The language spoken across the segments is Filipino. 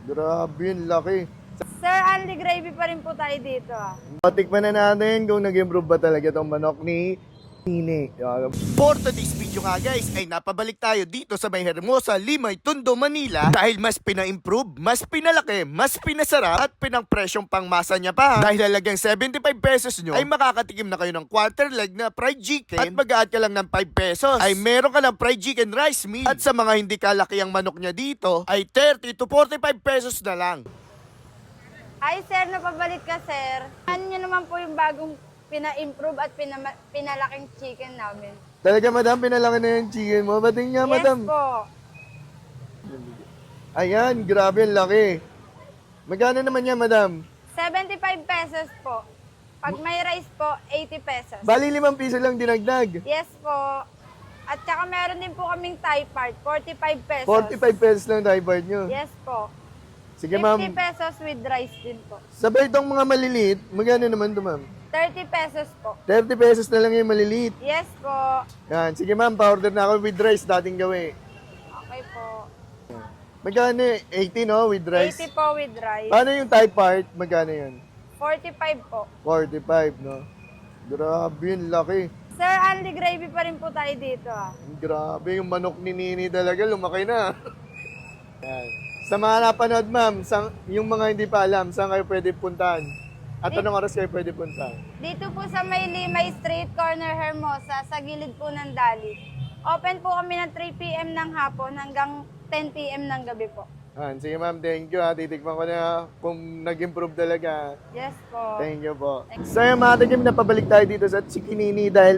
Grabe yun, laki. Sir, only gravy pa rin po tayo dito ah. Tikman na natin kung nag-improve ba talaga itong manok ni Nini. For today's video nga guys ay napabalik tayo dito sa may Hermosa, Limay, Tondo, Manila dahil mas pina-improve, mas pinalaki, mas pinasarap at pinang-presyong pangmasa niya pa. Dahil halagang 75 pesos nyo ay makakatikim na kayo ng quarter leg na fried chicken at mag-add ka lang ng 5 pesos ay meron ka ng fried chicken rice meal. At sa mga hindi kalaki ang manok niya dito ay 30 to 45 pesos na lang. Ay sir, napabalik ka sir. Ano nyo naman po yung bagong pina-improve at pinalaking chicken namin? Talaga, madam, pinalaki na yung chicken mo. Bating nga, madam. Yes po. Ayan, grabe ang laki. Magkano naman yan, madam? 75 pesos po. Pag may rice po, 80 pesos. Bali 5 piso lang dinagdag. Yes po. At saka meron din po kaming Thai part, 45 pesos. 45 pesos lang tayo part nyo. Yes po. Sige, 50 ma'am. pesos with rice din po. Sabay itong mga maliliit, magkano naman ito, ma'am? 30 pesos po. 30 pesos na lang yung maliliit. Yes po. Yan. Sige, ma'am, pa-order na ako with rice, dating gawin. Okay po. Magkano? 80, no? With rice. 80 po with rice. Paano yung Thai part? Magkano yun? 45 po. 45, no? Grabe yun, laki. Sir, only gravy pa rin po tayo dito ah. Grabe, yung manok ni Nini talaga, lumaki na. Yan. Sa mga napanood, ma'am, yung mga hindi pa alam, saan kayo pwede puntahan? At anong oras kayo pwede puntahan? Dito po sa may Limay Street, corner Hermosa, sa gilid po ng Dali. Open po kami ng 3 p.m. ng hapon hanggang 10 p.m. ng gabi po. Sige, ma'am, thank you. Titikman ko na kung nag-improve talaga. Yes po. Thank you po. So yung mga tikim, napabalik tayo dito sa Chikinini dahil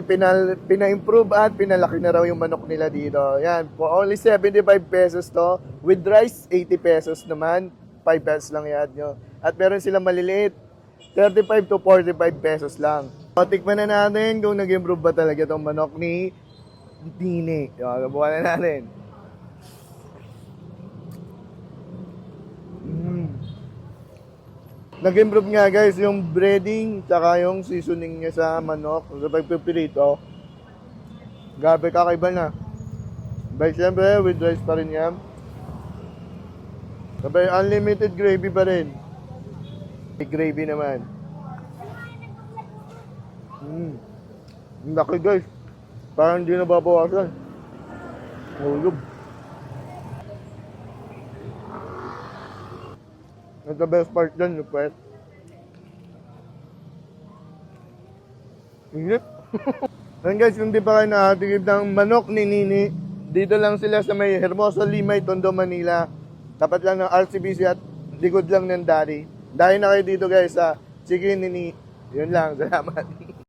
pina-improve at pinalaki na raw yung manok nila dito. Yan, for only 75 pesos to. With rice, 80 pesos naman. 5 pesos lang i-add nyo. At meron silang maliliit, 35 to 45 pesos lang. So, tikman na natin kung nag-improve ba talaga itong manok ni Nini. Gabuhan na natin. Nag-improve nga guys yung breading tsaka yung seasoning niya sa manok sa pagpipirito. Grabe, kakaiba na. But syempre with rice pa rin yan. Sabay unlimited gravy pa rin. May gravy naman. Ang laki guys. Parang hindi nababawasan. Hulog. At the best part dyan, yung pwet. Init. And guys, kung di pa kayo nakatigib ng manok ni Nini, dito lang sila sa may Hermosa, Limay, Tondo, Manila. Tapat lang ng RCBC at likod lang ng Dari. Dahil na kayo dito guys sa Chikinini. Yun lang, salamat.